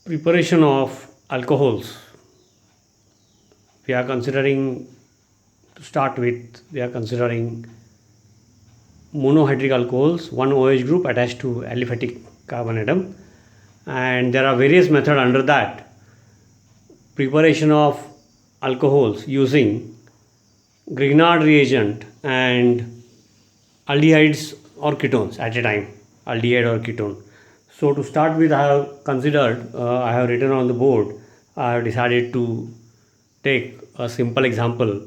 Preparation of alcohols. We are considering, to start with, we are considering monohydric alcohols, one OH group attached to aliphatic carbon atom, and there are various methods under that. Preparation of alcohols using Grignard reagent and aldehydes or ketones at a time, aldehyde or ketone. So to start with, I have written on the board, I have decided to take a simple example: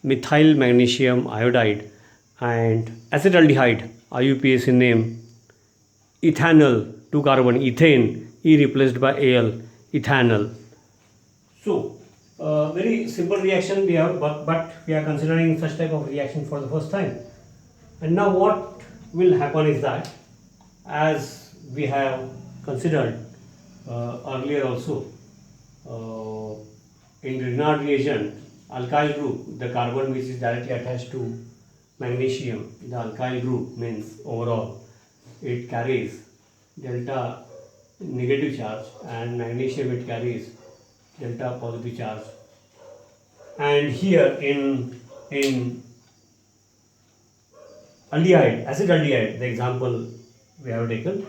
methyl magnesium iodide and acetaldehyde, IUPAC name, ethanol, 2 carbon, ethane, E replaced by Al, ethanol. So very simple reaction we have, but we are considering such type of reaction for the first time. And now what will happen is that, as we have considered earlier also, in Grignard reagent, alkyl group, the carbon which is directly attached to magnesium, the alkyl group means overall it carries delta negative charge, and magnesium it carries delta positive charge. And here in aldehyde, acetaldehyde, the example we have taken,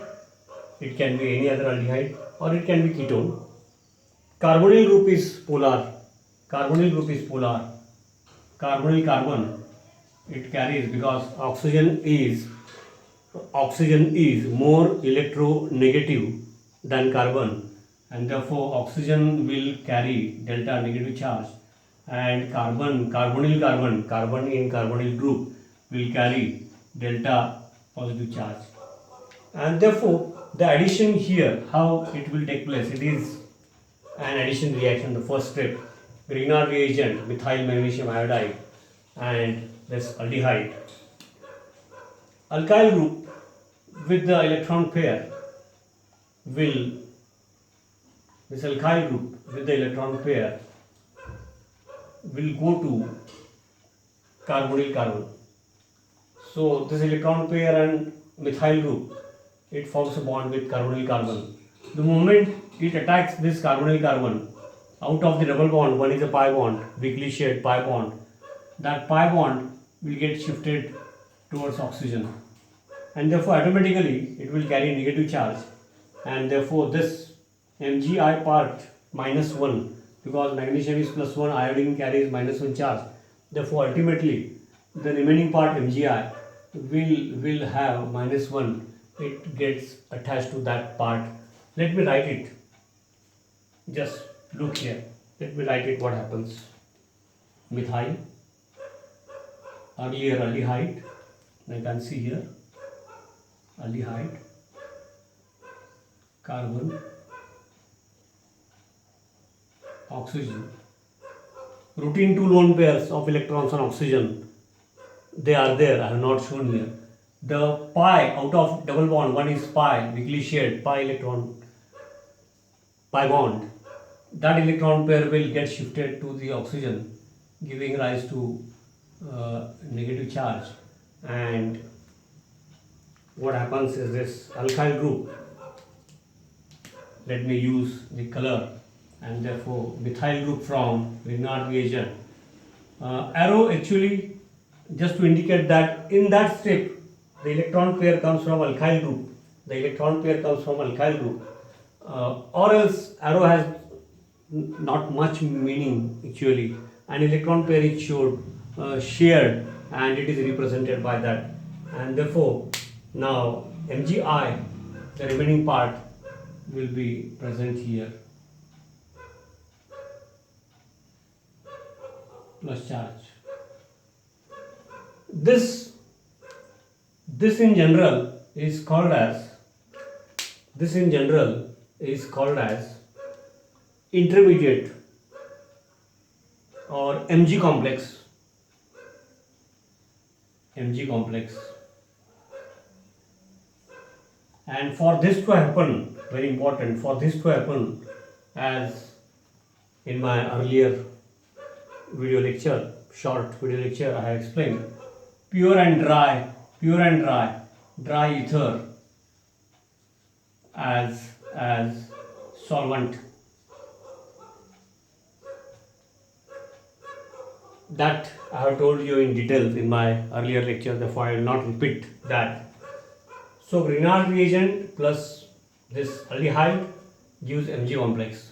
it can be any other aldehyde or it can be ketone. Carbonyl group is polar. Carbonyl group is polar. Carbonyl carbon it carries, because oxygen is more electronegative than carbon, and therefore oxygen will carry delta negative charge, and carbonyl carbon in carbonyl group will carry delta positive charge. And therefore the addition here, how it will take place, it is an addition reaction. The first step, Grignard reagent, methyl magnesium iodide and this aldehyde. Alkyl group with the electron pair will, this alkyl group with the electron pair will go to carbonyl carbon. So this electron pair and methyl group, it forms a bond with carbonyl carbon. The moment it attacks this carbonyl carbon, out of the double bond, one is a pi bond, weakly shared pi bond. That pi bond will get shifted towards oxygen, and therefore automatically it will carry negative charge, and therefore this Mgi part -1, because magnesium is +1, iodine carries -1 charge. Therefore ultimately the remaining part Mgi will have -1. It gets attached to that part. Let me write it. Just look here. Let me write it. What happens? Methyl, earlier aldehyde. I can see here aldehyde, carbon, oxygen. Routine 2 lone pairs of electrons on oxygen, they are there. I have not shown here. The pi out of double bond, one is pi, weakly shared pi electron, pi bond. That electron pair will get shifted to the oxygen, giving rise to negative charge. And what happens is this alkyl group, let me use the color, and therefore methyl group from Grignard reagent. Arrow actually just to indicate that in that step the electron pair comes from alkyl group. The electron pair comes from alkyl group, or else arrow has not much meaning actually. An electron pair is shared, and it is represented by that, and therefore now Mgi, the remaining part, will be present here, plus charge. This in general is called as intermediate or Mg complex. And for this to happen, very important, for this to happen, as in my earlier short video lecture, I have explained, pure and dry ether as solvent that I have told you in detail in my earlier lecture, therefore I will not repeat that. So Grignard reagent plus this aldehyde gives Mg complex.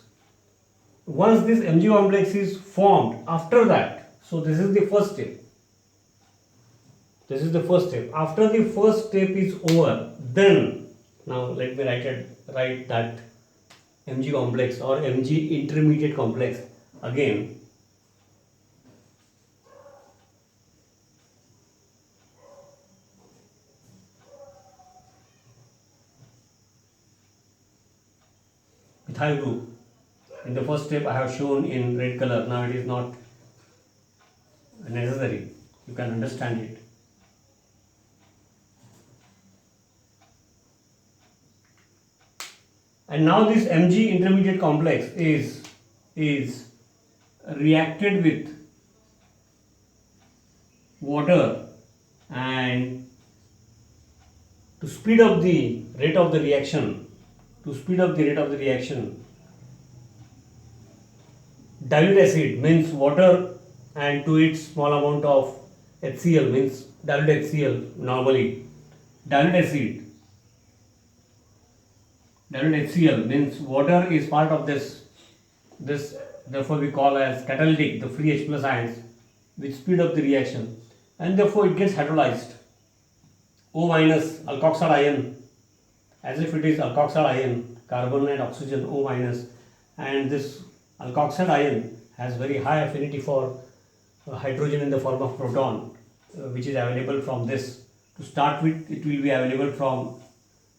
Once this Mg complex is formed, after that, so this is the first step. This is the first step. After the first step is over, then now let me write that Mg complex or Mg intermediate complex again. Methyl group. In the first step I have shown in red color. Now it is not necessary. You can understand it. And now this Mg intermediate complex is reacted with water, and to speed up the rate of the reaction, dilute acid means water and to it small amount of HCl means dilute HCl normally. Dilute HCl means water is part of this therefore we call as catalytic, the free H plus ions which speed up the reaction, and therefore it gets hydrolyzed. O minus alkoxide ion, as if it is alkoxide ion, carbon and oxygen, O minus, and this alkoxide ion has very high affinity for hydrogen in the form of proton, which is available from this. To start with, it will be available from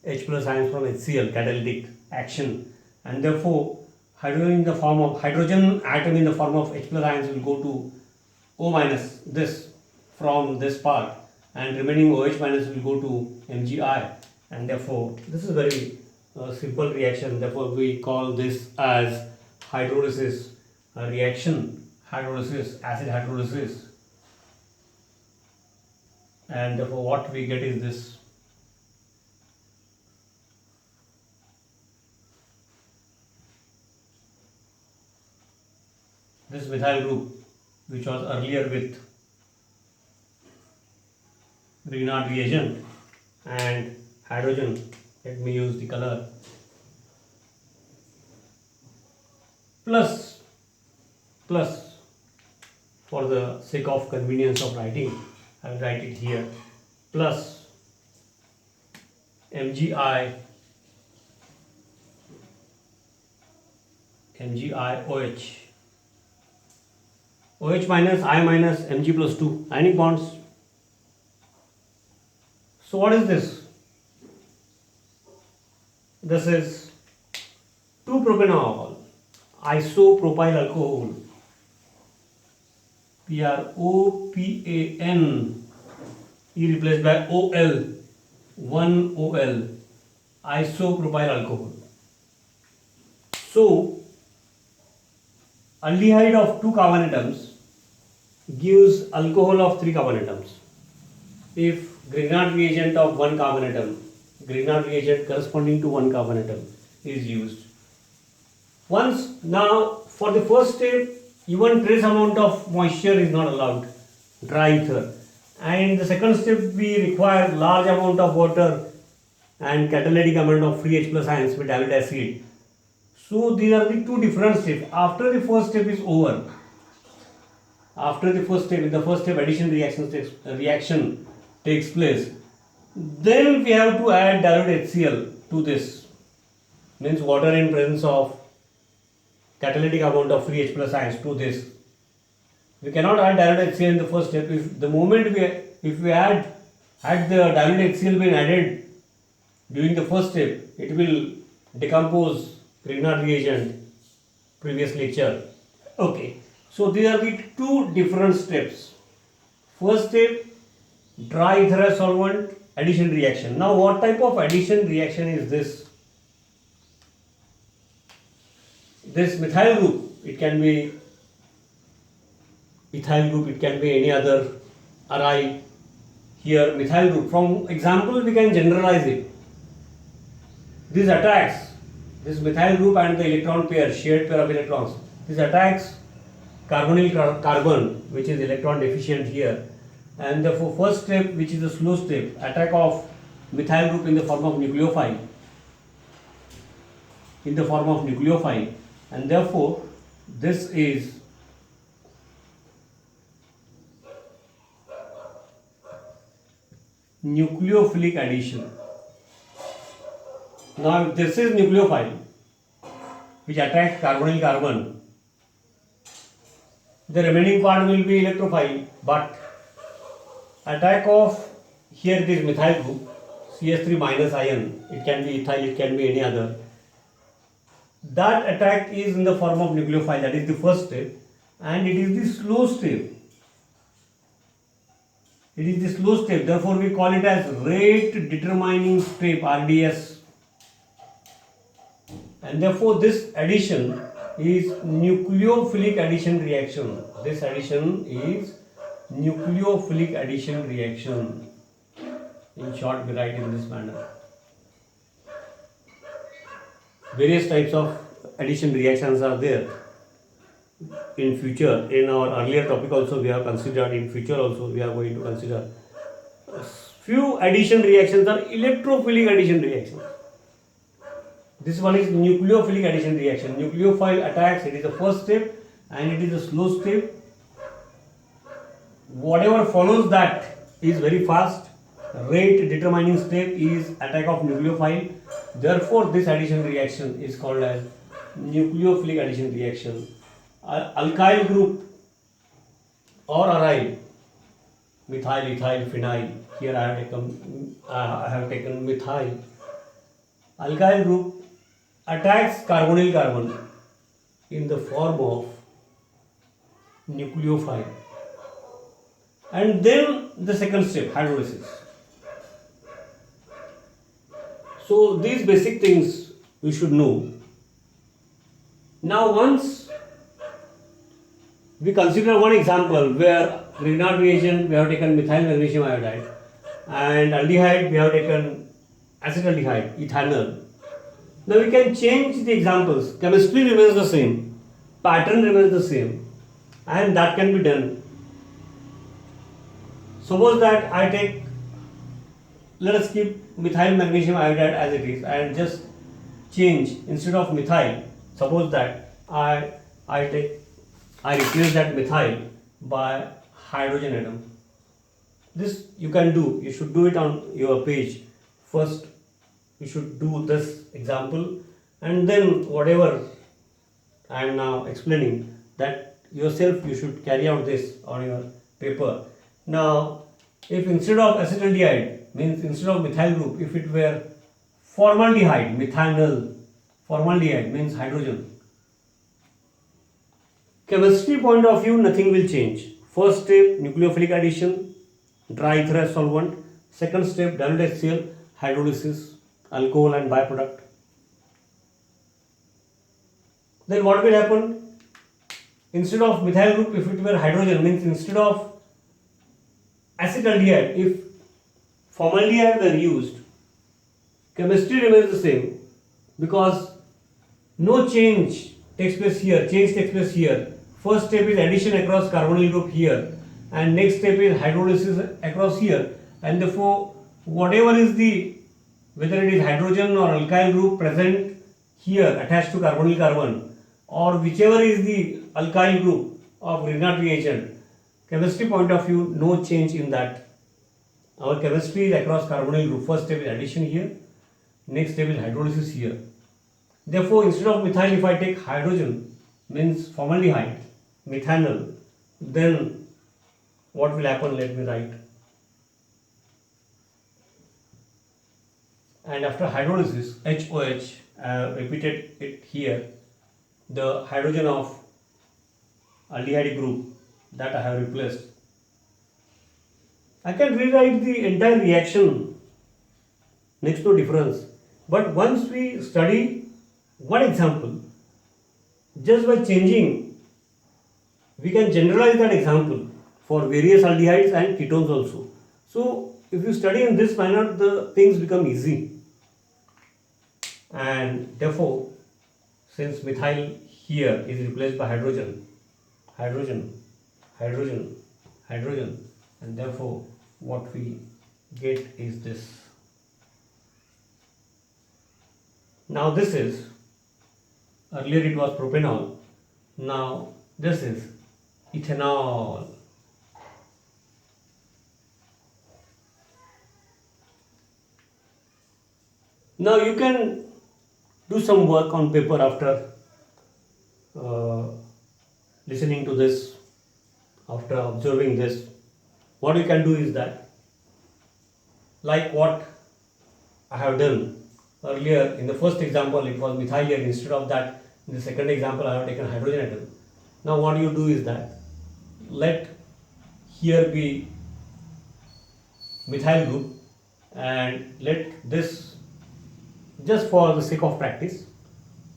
H plus ions from HCl, catalytic action, and therefore hydrogen atom in the form of H plus ions will go to O minus this from this part, and remaining OH minus will go to Mgi, and therefore this is a very simple reaction. Therefore we call this as hydrolysis reaction, acid hydrolysis, and therefore what we get is this. This methyl group, which was earlier with Grignard reagent and hydrogen, let me use the color, plus for the sake of convenience of writing, I will write it here, plus Mgi OH. OH minus, I minus, Mg plus 2, ionic bonds. So what is this? This is 2-propanol, isopropyl alcohol, PROPAN, E replaced by OL, 1OL, isopropyl alcohol. So aldehyde of 2 carbon atoms gives alcohol of 3 carbon atoms. If Grignard reagent of 1 carbon atom, Grignard reagent corresponding to 1 carbon atom is used. Now for the first step, even trace amount of moisture is not allowed, dry ether. And in the second step, we require large amount of water and catalytic amount of free H plus ions with dilute acid. So these are the 2 different steps. After the first step is over, in the first step addition reaction takes place, then we have to add dilute HCl to this, means water in presence of catalytic amount of free H plus ions to this. We cannot add dilute HCl in the first step. If the moment if we had the dilute HCl been added during the first step, it will decompose Grignard reagent, previous lecture. Okay, so these are the 2 different steps. First step, dry ether solvent addition reaction. Now what type of addition reaction is this? This methyl group, it can be ethyl group, it can be any other Ri. Here methyl group, from example we can generalize it. This attacks this methyl group and the electron pair, shared pair of electrons, this attacks carbonyl carbon, which is electron deficient here, and the first step, which is the slow step, attack of methyl group in the form of nucleophile, and therefore this is nucleophilic addition. Now if this is nucleophile which attacks carbonyl carbon, the remaining part will be electrophile, but attack of here this methyl group CH3 minus ion, it can be ethyl, it can be any other, that attack is in the form of nucleophile, that is the first step, and it is the slow step. Therefore we call it as rate determining step, RDS, and therefore this addition is nucleophilic addition reaction. This addition is nucleophilic addition reaction. In short, we write in this manner. Various types of addition reactions are there. In future, in our earlier topic also we have considered, in future also we are going to consider. Few addition reactions are electrophilic addition reactions. This one is nucleophilic addition reaction. Nucleophile attacks, it is the first step and it is a slow step. Whatever follows that is very fast. Rate determining step is attack of nucleophile. Therefore, this addition reaction is called as nucleophilic addition reaction. Alkyl group or aryl, methyl, ethyl, phenyl. Here I have taken methyl. Alkyl group attacks carbonyl carbon in the form of nucleophile. And then the second step, hydrolysis. So these basic things we should know. Now once we consider one example where Grignard reagent we have taken methyl magnesium iodide, and aldehyde we have taken acetaldehyde, ethanol. Now we can change the examples. Chemistry remains the same, pattern remains the same, and that can be done. Suppose that I take, let us keep methyl magnesium iodide as it is and just change, instead of methyl, suppose that I replace that methyl by hydrogen atom. This you can do, you should do it on your page. First you should do this example, and then whatever I am now explaining, that yourself you should carry out this on your paper. Now if instead of acetaldehyde, means instead of methyl group, if it were formaldehyde, methanol, formaldehyde means hydrogen. Chemistry point of view, nothing will change. First step, nucleophilic addition, dry ether solvent. Second step, dilute HCl, hydrolysis, alcohol and byproduct. Then what will happen? Instead of methyl group, if it were hydrogen, means instead of acetaldehyde, if formaldehyde were used, chemistry remains the same, because no change takes place here, change takes place here. First step is addition across carbonyl group here, and next step is hydrolysis across here, and therefore whatever is the, whether it is hydrogen or alkyl group present here attached to carbonyl carbon, or whichever is the alkyl group of Grignard reagent, chemistry point of view, no change in that. Our chemistry is across carbonyl group. First step is addition here, next step is hydrolysis here. Therefore, instead of methyl, if I take hydrogen, means formaldehyde, methanol, then what will happen? Let me write. And after hydrolysis, HOH, I have repeated it here, the hydrogen of aldehyde group that I have replaced. I can rewrite the entire reaction, next to difference. But once we study one example, just by changing, we can generalize that example for various aldehydes and ketones also. So if you study in this manner, the things become easy. and therefore since methyl here is replaced by hydrogen, hydrogen, hydrogen, hydrogen, and therefore what we get is this. Now this is, earlier it was propanol, now this is ethanol. Now you can do some work on paper after listening to this, after observing this. What you can do is that, like what I have done earlier in the first example, it was methyl here. Instead of that, in the second example, I have taken hydrogen atom. Now what you do is that, let here be methyl group, and let this, just for the sake of practice,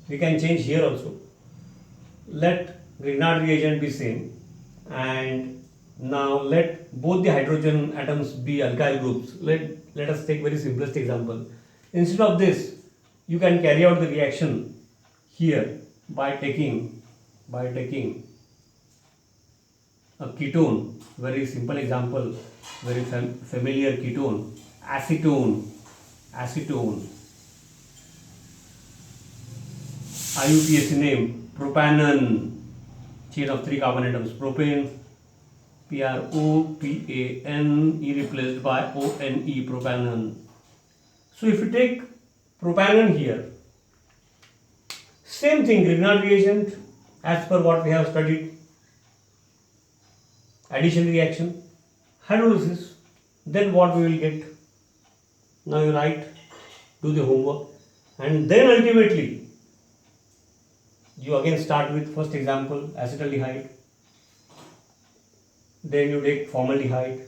we can change here also. Let Grignard reagent be same, and now let both the hydrogen atoms be alkyl groups. Let us take very simplest example. Instead of this, you can carry out the reaction here by taking a ketone, very simple example, very familiar ketone, acetone, IUPAC name, propanone, chain of 3 carbon atoms, propane, PROPANE replaced by ONE, propanone. So if you take propanone here, same thing, Grignard reagent as per what we have studied, addition reaction, hydrolysis, then what we will get? Now you write, do the homework, and then ultimately you again start with first example, acetaldehyde, then you take formaldehyde,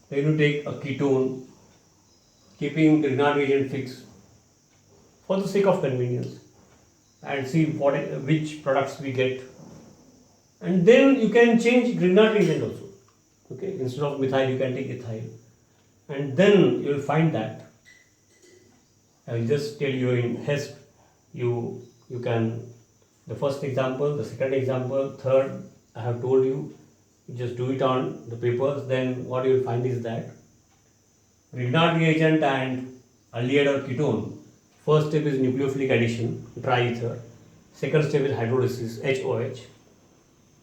then you take a ketone, keeping Grignard reagent fixed for the sake of convenience, and see which products we get. And then you can change Grignard reagent also. Okay, instead of methyl you can take ethyl, and then you will find that, I will just tell you in haste, you can, the first example, the second example, third, I have told you, just do it on the papers. Then what you will find is that Grignard reagent and aldehyde or ketone, first step is nucleophilic addition, dry ether, second step is hydrolysis, HOH,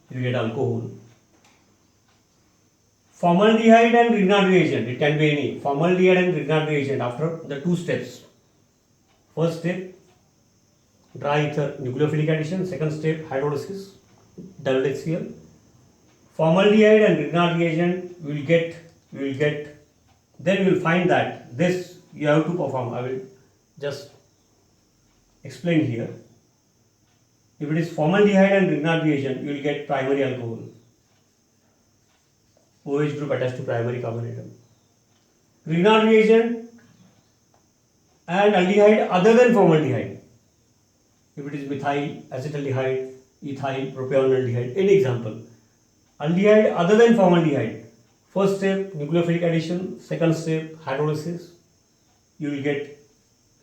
you get alcohol. Formaldehyde and Grignard reagent, it can be any, formaldehyde and Grignard reagent after the 2 steps. First step, dry ether, nucleophilic addition, second step, hydrolysis, dilute HCl. Formaldehyde and Grignard reagent we will get, then you will find that this you have to perform. I will just explain here. If it is formaldehyde and Grignard reagent, you will get primary alcohol, OH group attached to primary carbon atom. Grignard reagent and aldehyde other than formaldehyde, if it is methyl, acetaldehyde, ethyl, propanaldehyde, any example, aldehyde other than formaldehyde, first step nucleophilic addition, second step hydrolysis, you will get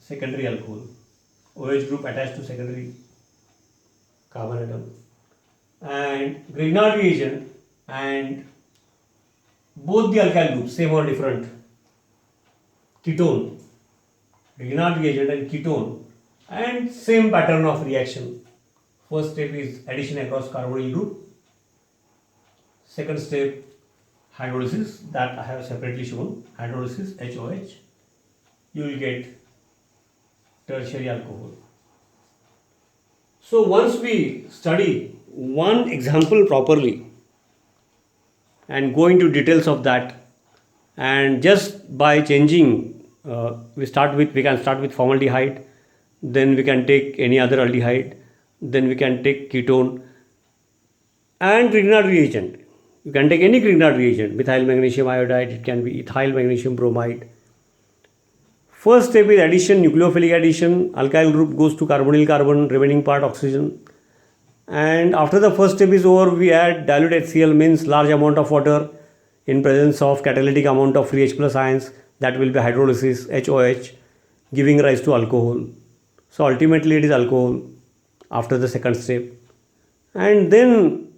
secondary alcohol, OH group attached to secondary carbon atom. And Grignard reagent and both the alkyl groups, same or different, ketone, Grignard reagent and ketone, and same pattern of reaction. First step is addition across carbonyl group, second step hydrolysis, that I have separately shown, hydrolysis, HOH, you will get tertiary alcohol. So once we study one example properly and go into details of that, and just by changing, we can start with formaldehyde, then we can take any other aldehyde, then we can take ketone and Grignard reagent. You can take any Grignard reagent, methyl magnesium iodide, it can be ethyl magnesium bromide. First step is addition, nucleophilic addition, alkyl group goes to carbonyl carbon, remaining part oxygen. And after the first step is over, we add dilute HCl, means large amount of water in presence of catalytic amount of free H plus ions, that will be hydrolysis, HOH, giving rise to alcohol. So ultimately it is alcohol after the second step. And then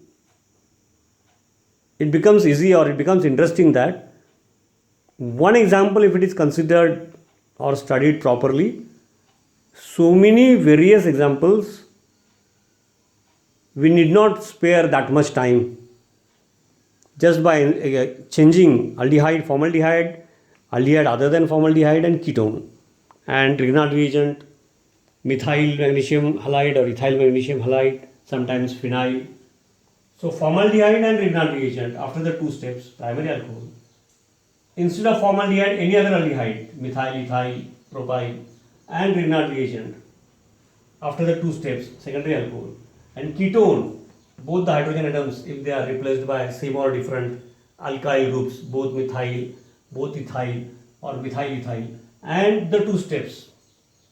it becomes easy or it becomes interesting that one example, if it is considered or studied properly, so many various examples, we need not spare that much time just by changing aldehyde, formaldehyde, aldehyde other than formaldehyde, and ketone, and Grignard reagent, methyl magnesium halide or ethyl magnesium halide, sometimes phenyl. So formaldehyde and Grignard reagent after the two steps, primary alcohol. Instead of formaldehyde, any other aldehyde, methyl, ethyl, propyl, and Grignard reagent after the two steps, secondary alcohol. And ketone, both the hydrogen atoms, if they are replaced by same or different alkyl groups, both methyl, both ethyl, or methyl ethyl, and the two steps,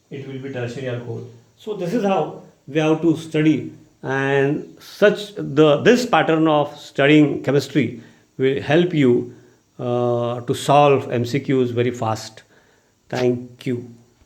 it will be tertiary alcohol. So this is how we have to study, and this pattern of studying chemistry will help you to solve MCQs very fast. Thank you.